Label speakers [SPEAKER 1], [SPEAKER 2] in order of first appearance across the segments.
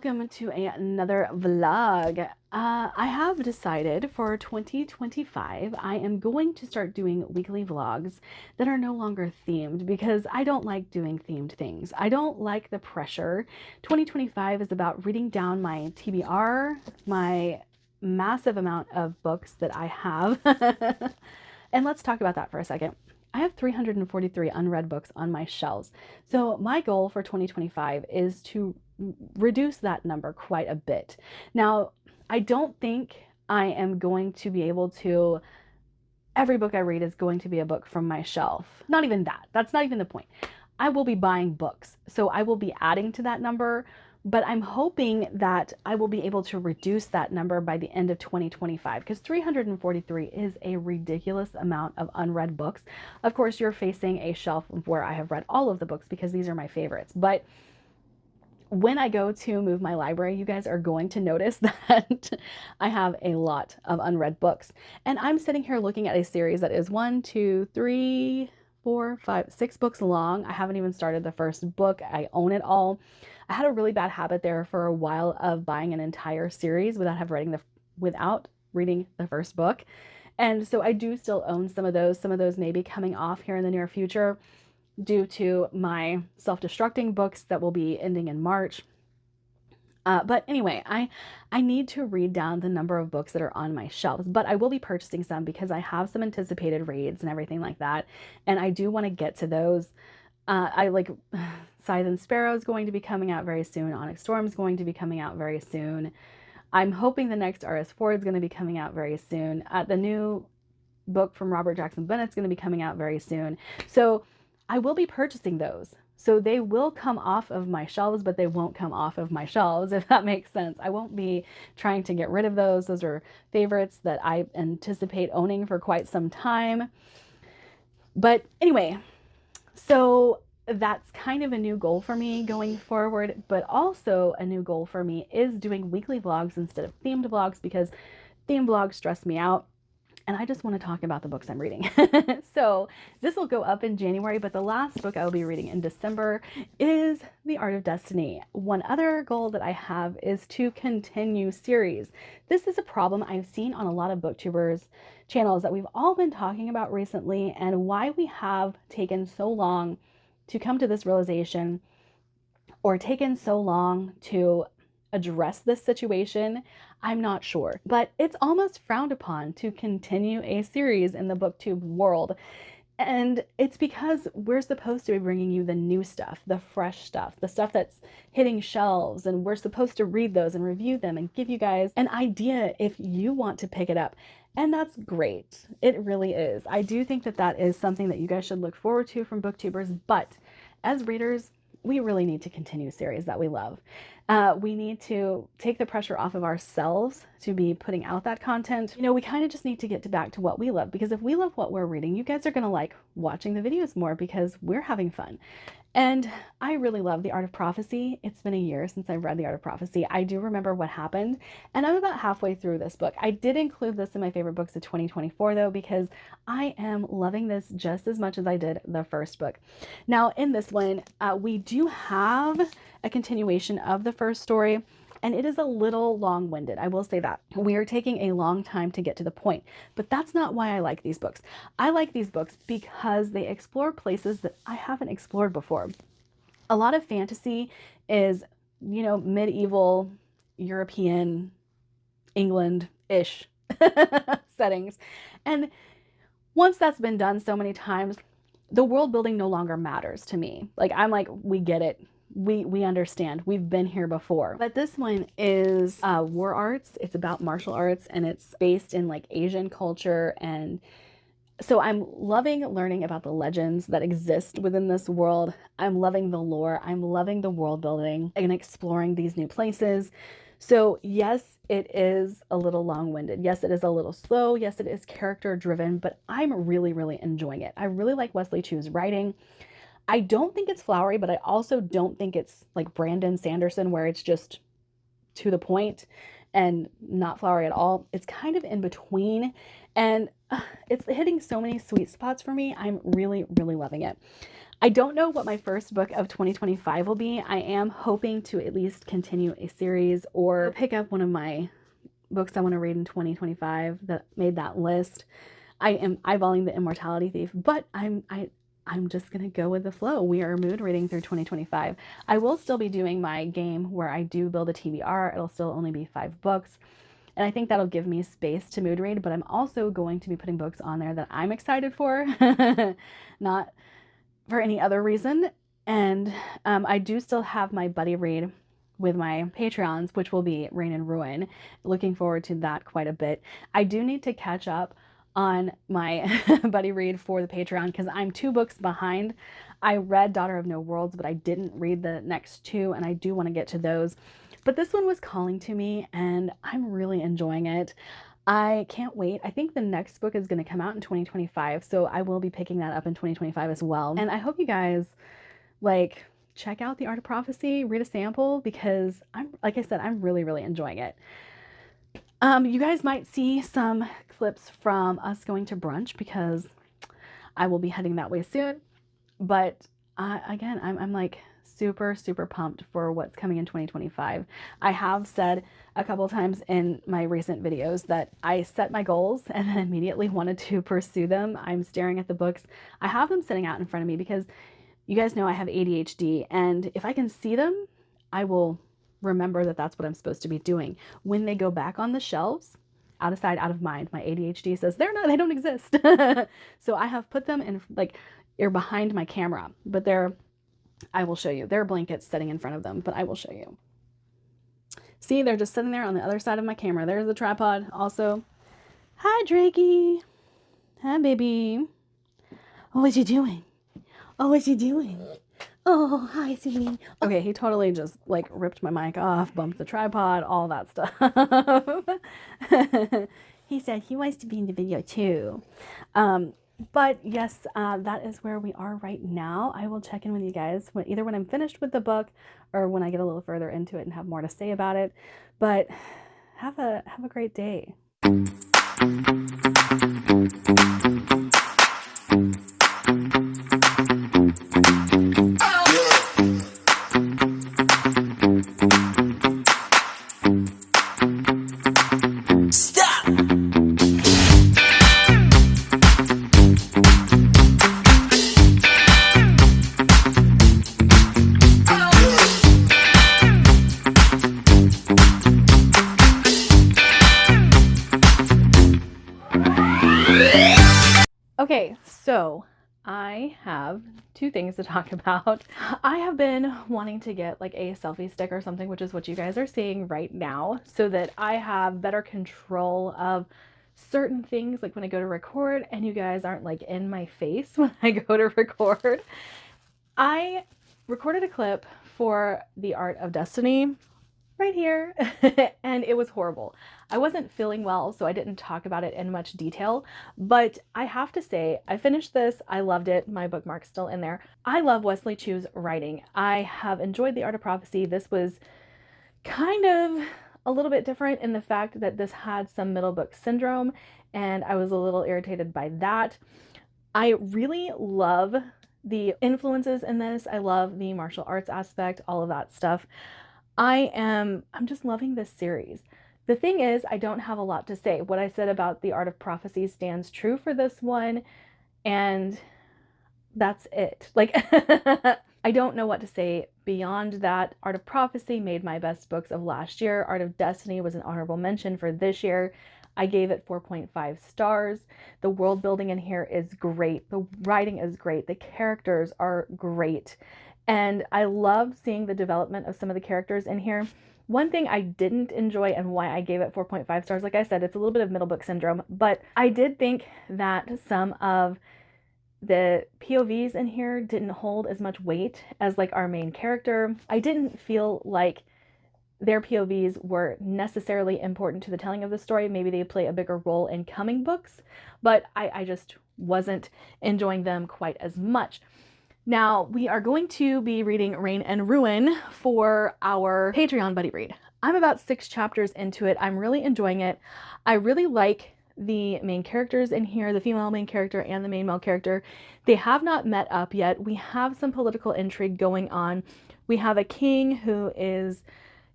[SPEAKER 1] welcome to another vlog. I have decided for 2025 I am going to start doing weekly vlogs that are no longer themed because I don't like doing themed things. I don't like the pressure. 2025 is about reading down my TBR, my massive amount of books that I have. And let's talk about that for a second. I have 343 unread books on my shelves. So my goal for 2025 is to reduce that number quite a bit. Now, I don't think I am going to be able to, every book I read is going to be a book from my shelf. Not even that. That's not even the point. I will be buying books. So I will be adding to that number, but I'm hoping that I will be able to reduce that number by the end of 2025 because 343 is a ridiculous amount of unread books. Of course, you're facing a shelf where I have read all of the books because these are my favorites. But when I go to move my library, you guys are going to notice that I have a lot of unread books. And I'm sitting here looking at a series that is 1, 2, 3, 4, 5, 6 books long. I haven't even started the first book. I own it all. I had a really bad habit there for a while of buying an entire series without reading the first book. And so I do still own some of those. Some of those may be coming off here in the near future due to my self-destructing books that will be ending in March. But anyway, I need to read down the number of books that are on my shelves, but I will be purchasing some because I have some anticipated reads and everything like that. And I do want to get to those. I like Scythe and Sparrow is going to be coming out very soon. Onyx Storm is going to be coming out very soon. I'm hoping the next RS4 is going to be coming out very soon. The new book from Robert Jackson Bennett is going to be coming out very soon. So I will be purchasing those. So they will come off of my shelves, but they won't come off of my shelves, if that makes sense. I won't be trying to get rid of those. Those are favorites that I anticipate owning for quite some time. But anyway, so that's kind of a new goal for me going forward, but also a new goal for me is doing weekly vlogs instead of themed vlogs because themed vlogs stress me out. And I just want to talk about the books I'm reading. So this will go up in January, but the last book I will be reading in December is The Art of Destiny. One other goal that I have is to continue series. This is a problem I've seen on a lot of booktubers channels that we've all been talking about recently, and why we have taken so long to come to this realization or taken so long to address this situation, I'm not sure. But it's almost frowned upon to continue a series in the booktube world. And it's because we're supposed to be bringing you the new stuff, the fresh stuff, the stuff that's hitting shelves, and we're supposed to read those and review them and give you guys an idea if you want to pick it up. And that's great. It really is. I do think that that is something that you guys should look forward to from booktubers, but as readers, we really need to continue series that we love. We need to take the pressure off of ourselves to be putting out that content. You know, we kind of just need to get back to what we love, because if we love what we're reading, you guys are going to like watching the videos more because we're having fun. And I really love The Art of Prophecy. It's been a year since I've read The Art of Prophecy. I do remember what happened, and I'm about halfway through this book. I did include this in my favorite books of 2024 though, because I am loving this just as much as I did the first book. Now in this one, we do have a continuation of the first story, and it is a little long-winded. I will say that. We are taking a long time to get to the point, but that's not why I like these books. I like these books because they explore places that I haven't explored before. A lot of fantasy is, you know, medieval, European, England-ish settings. And once that's been done so many times, the world building no longer matters to me. Like, I'm like, we get it. We understand. We've been here before. But this one is war arts. It's about martial arts, and it's based in like Asian culture. And so I'm loving learning about the legends that exist within this world. I'm loving the lore. I'm loving the world building and exploring these new places. So yes, it is a little long-winded. Yes, it is a little slow. Yes, it is character driven, but I'm really, really enjoying it. I really like Wesley Chu's writing. I don't think it's flowery, but I also don't think it's like Brandon Sanderson, where it's just to the point and not flowery at all. It's kind of in between. And it's hitting so many sweet spots for me. I'm really, really loving it. I don't know what my first book of 2025 will be. I am hoping to at least continue a series or pick up one of my books I want to read in 2025 that made that list. I am eyeballing The Immortality Thief, but I'm just going to go with the flow. We are mood reading through 2025. I will still be doing my game where I do build a TBR. It'll still only be 5 books. And I think that'll give me space to mood read, but I'm also going to be putting books on there that I'm excited for, not for any other reason. And I do still have my buddy read with my Patreons, which will be Reign and Ruin. Looking forward to that quite a bit. I do need to catch up on my buddy read for the Patreon because I'm 2 books behind. I read Daughter of No Worlds, but I didn't read the next 2, and I do want to get to those. But this one was calling to me, and I'm really enjoying it. I can't wait. I think the next book is going to come out in 2025, so I will be picking that up in 2025 as well. And I hope you guys like check out The Art of Prophecy, read a sample, because like I said, I'm really, really enjoying it. You guys might see some clips from us going to brunch because I will be heading that way soon. But again, I'm like super, super pumped for what's coming in 2025. I have said a couple times in my recent videos that I set my goals and then immediately wanted to pursue them. I'm staring at the books. I have them sitting out in front of me because you guys know I have ADHD, and if I can see them, I will remember that that's what I'm supposed to be doing. When they go back on the shelves, out of sight, out of mind, my ADHD says they don't exist. So I have put them in, like, they're behind my camera, but I will show you. There are blankets sitting in front of them, but I will show you. See, they're just sitting there on the other side of my camera. There's the tripod also. Hi, Drakey. Hi, baby. Oh, what you doing? Oh, what you doing? Oh, hi, sweetie. Okay, he totally just like ripped my mic off, bumped the tripod, all that stuff. He said he wants to be in the video too. But yes, that is where we are right now. I will check in with you guys either when I'm finished with the book or when I get a little further into it and have more to say about it. But have a great day. Okay, so I have 2 things to talk about. I have been wanting to get like a selfie stick or something, which is what you guys are seeing right now, so that I have better control of certain things, like when I go to record and you guys aren't like in my face when I go to record. I recorded a clip for The Art of Destiny right here and it was horrible. I wasn't feeling well, so I didn't talk about it in much detail, but I have to say I finished this. I loved it. My bookmark's still in there. I love Wesley Chu's writing. I have enjoyed The Art of Prophecy. This was kind of a little bit different in the fact that this had some middle book syndrome, and I was a little irritated by that. I really love the influences in this. I love the martial arts aspect, all of that stuff. I'm just loving this series. The thing is, I don't have a lot to say. What I said about The Art of Prophecy stands true for this one, and that's it. Like, I don't know what to say beyond that. Art of Prophecy made my best books of last year. Art of Destiny was an honorable mention for this year. I gave it 4.5 stars. The world building in here is great. The writing is great. The characters are great. And I love seeing the development of some of the characters in here. One thing I didn't enjoy and why I gave it 4.5 stars, like I said, it's a little bit of middle book syndrome, but I did think that some of the POVs in here didn't hold as much weight as like our main character. I didn't feel like their POVs were necessarily important to the telling of the story. Maybe they play a bigger role in coming books, but I just wasn't enjoying them quite as much. Now, we are going to be reading Reign and Ruin for our Patreon buddy read. I'm about 6 chapters into it. I'm really enjoying it. I really like the main characters in here, the female main character and the main male character. They have not met up yet. We have some political intrigue going on. We have a king who is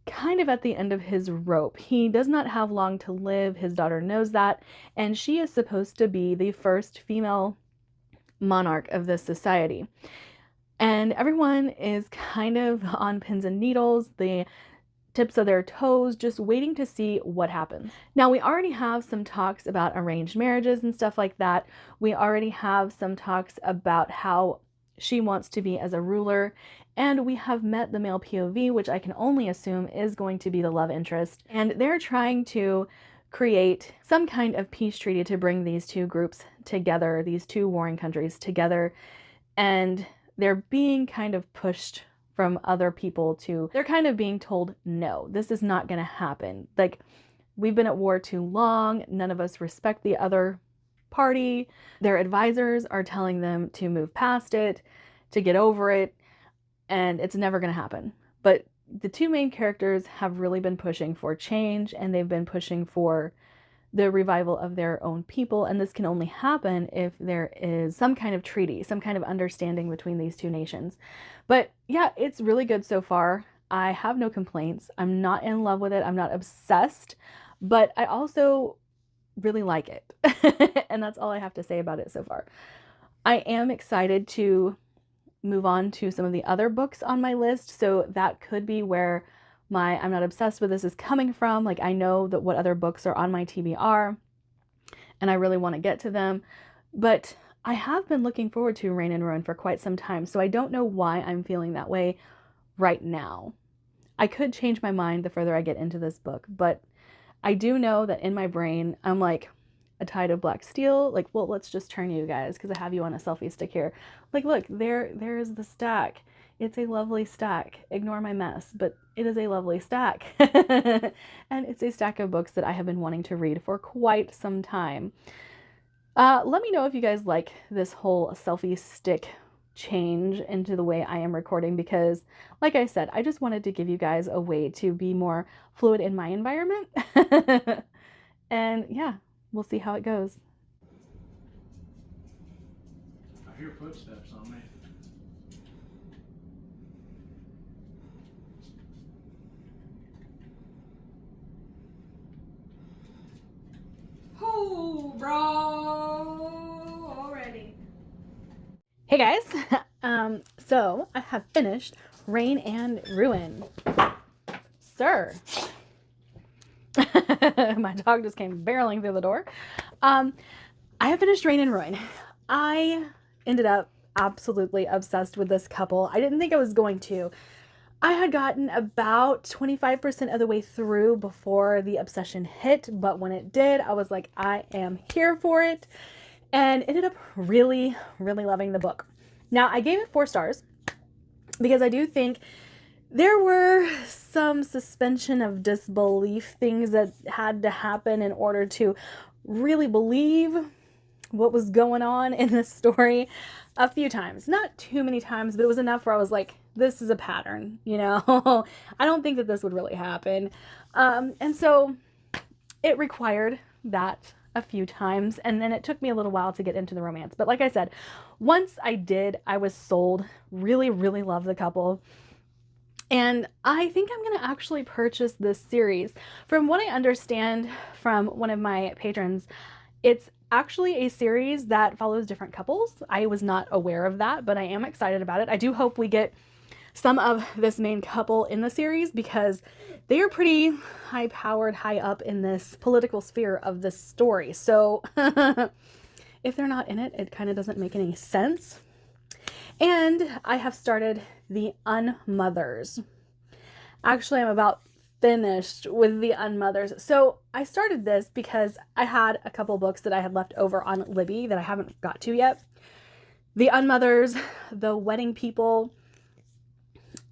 [SPEAKER 1] kind of at the end of his rope. He does not have long to live. His daughter knows that, and she is supposed to be the first female monarch of this society. And everyone is kind of on pins and needles, the tips of their toes, just waiting to see what happens. Now, we already have some talks about arranged marriages and stuff like that. We already have some talks about how she wants to be as a ruler, and we have met the male POV, which I can only assume is going to be the love interest. And they're trying to create some kind of peace treaty to bring these two groups together, these two warring countries together. And they're being kind of pushed from other people to, they're kind of being told, no, this is not going to happen. Like, we've been at war too long. None of us respect the other party. Their advisors are telling them to move past it, to get over it, and it's never going to happen. But the two main characters have really been pushing for change, and they've been pushing for the revival of their own people, and this can only happen if there is some kind of treaty, some kind of understanding between these two nations. But yeah, it's really good so far. I have no complaints. I'm not in love with it. I'm not obsessed, but I also really like it. And that's all I have to say about it so far. I am excited to move on to some of the other books on my list, so that could be where my I'm not obsessed with this is coming from. Like, I know that what other books are on my TBR, and I really want to get to them, but I have been looking forward to Reign and Ruin for quite some time, so I don't know why I'm feeling that way right now. I could change my mind the further I get into this book, but I do know that in my brain, I'm like, a Tide of Black Steel, like, well, let's just turn you guys, because I have you on a selfie stick here. Like, look, there's the stack. It's a lovely stack. Ignore my mess, but it is a lovely stack. And it's a stack of books that I have been wanting to read for quite some time. Let me know if you guys like this whole selfie stick change into the way I am recording, because like I said, I just wanted to give you guys a way to be more fluid in my environment. And yeah, we'll see how it goes.
[SPEAKER 2] I hear footsteps on me.
[SPEAKER 1] Oh, bro, already. Hey guys, so I have finished Reign and Ruin. Sir. My dog just came barreling through the door. I have finished Reign and Ruin. I ended up absolutely obsessed with this couple. I didn't think I was going to. I had gotten about 25% of the way through before the obsession hit, but when it did, I was like, I am here for it, and ended up really, really loving the book. Now, I gave it 4 stars because I do think there were some suspension of disbelief things that had to happen in order to really believe what was going on in this story a few times. Not too many times, but it was enough where I was like, this is a pattern, you know? I don't think that this would really happen. And so it required that a few times, and then it took me a little while to get into the romance. But like I said, once I did, I was sold. Really, really love the couple. And I think I'm going to actually purchase this series. From what I understand from one of my patrons, it's actually a series that follows different couples. I was not aware of that, but I am excited about it. I do hope we get some of this main couple in the series, because they are pretty high-powered, high up in this political sphere of this story. So if they're not in it, it kind of doesn't make any sense. And I have started The Unmothers. Actually, I'm about finished with The Unmothers. So I started this because I had a couple books that I had left over on Libby that I haven't got to yet. The Unmothers, The Wedding People,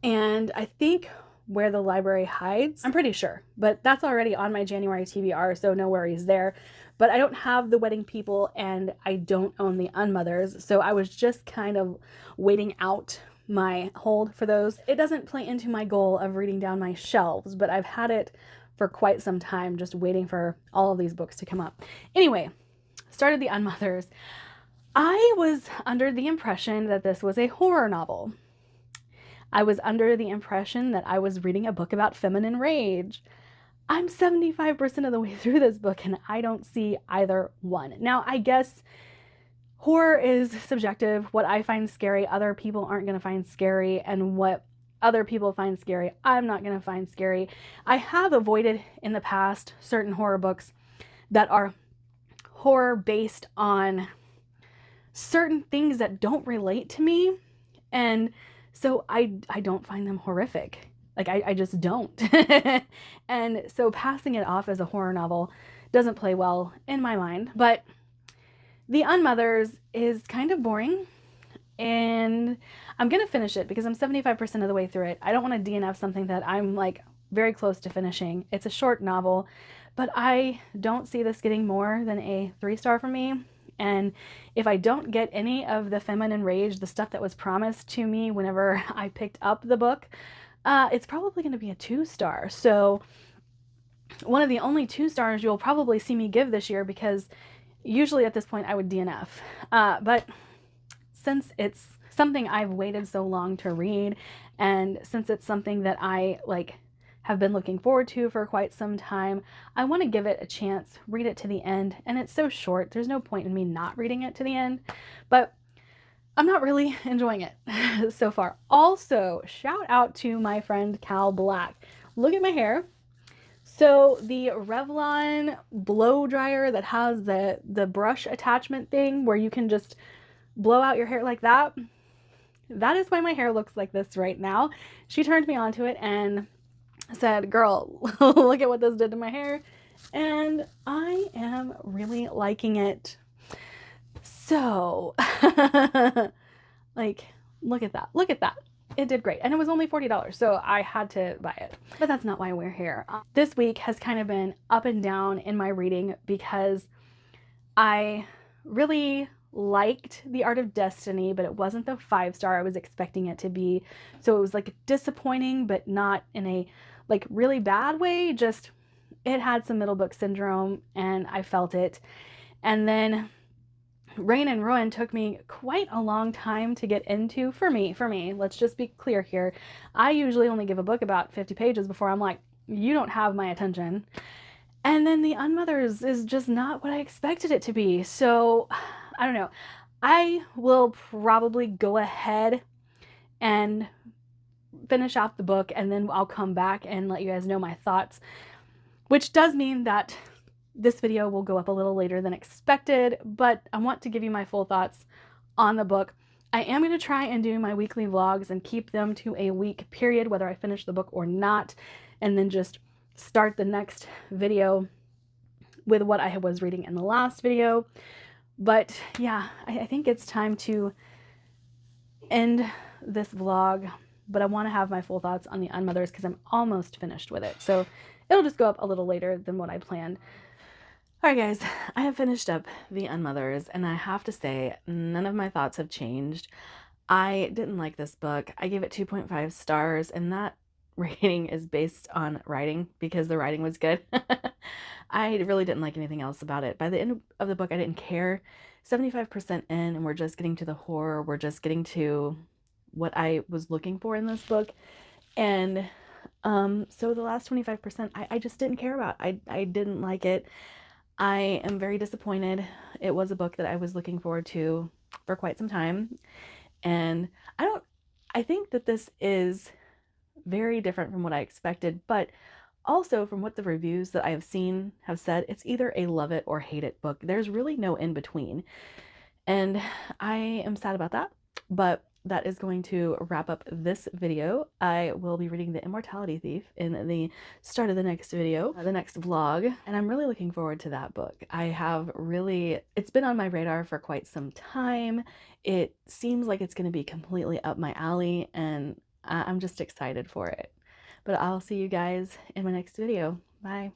[SPEAKER 1] and I think Where the Library Hides. I'm pretty sure, but that's already on my January TBR, so no worries there. But I don't have The Wedding People, and I don't own The Unmothers, so I was just kind of waiting out my hold for those. It doesn't play into my goal of reading down my shelves, but I've had it for quite some time, just waiting for all of these books to come up. Anyway, started The Unmothers. I was under the impression that this was a horror novel. I was under the impression that I was reading a book about feminine rage. I'm 75% of the way through this book and I don't see either one. Now, I guess horror is subjective. What I find scary, other people aren't going to find scary, and what other people find scary, I'm not going to find scary. I have avoided in the past certain horror books that are horror based on certain things that don't relate to me, and so I don't find them horrific. Like, I just don't. And so passing it off as a horror novel doesn't play well in my mind. But The Unmothers is kind of boring, and I'm gonna finish it because I'm 75% of the way through it. I don't want to DNF something that I'm like very close to finishing. It's a short novel, but I don't see this getting more than a 3-star from me. And if I don't get any of the feminine rage, the stuff that was promised to me whenever I picked up the book, it's probably going to be a 2-star. So one of the only 2 stars you'll probably see me give this year, because usually at this point I would DNF. But since it's something I've waited so long to read, and since it's something that I have been looking forward to for quite some time, I want to give it a chance, read it to the end. And it's so short, there's no point in me not reading it to the end. But I'm not really enjoying it so far. Also, shout out to my friend Cal Black. Look at my hair. So the Revlon blow dryer that has the brush attachment thing where you can just blow out your hair like that, that is why my hair looks like this right now. She turned me onto it and said, girl, look at what this did to my hair. And I am really liking it. So, like, look at that. Look at that. It did great. And it was only $40, so I had to buy it. But that's not why we're here. This week has kind of been up and down in my reading because I really liked The Art of Destiny, but it wasn't the 5-star I was expecting it to be. So it was like disappointing, but not in a like really bad way. Just, it had some middle book syndrome and I felt it. And then Reign and Ruin took me quite a long time to get into. For me, let's just be clear here. I usually only give a book about 50 pages before I'm like, you don't have my attention. And then The Unmothers is just not what I expected it to be. So I don't know. I will probably go ahead and finish off the book, and then I'll come back and let you guys know my thoughts, which does mean that this video will go up a little later than expected, but I want to give you my full thoughts on the book. I am going to try and do my weekly vlogs and keep them to a week period, whether I finish the book or not, and then just start the next video with what I was reading in the last video. But yeah, I think it's time to end this vlog, but I want to have my full thoughts on The Unmothers because I'm almost finished with it. So it'll just go up a little later than what I planned. Alright guys, I have finished up The Unmothers, and I have to say, none of my thoughts have changed. I didn't like this book. I gave it 2.5 stars, and that rating is based on writing because the writing was good. I really didn't like anything else about it. By the end of the book, I didn't care. 75% in, and we're just getting to the horror. We're just getting to what I was looking for in this book. And so the last 25%, I just didn't care about. I didn't like it. I am very disappointed. It was a book that I was looking forward to for quite some time. And I think that this is very different from what I expected, but also from what the reviews that I have seen have said, it's either a love it or hate it book. There's really no in between. And I am sad about that, but that is going to wrap up this video. I will be reading The Immortality Thief in the start of the next video, the next vlog, and I'm really looking forward to that book. It's been on my radar for quite some time. It seems like it's going to be completely up my alley, and I'm just excited for it. But I'll see you guys in my next video. Bye.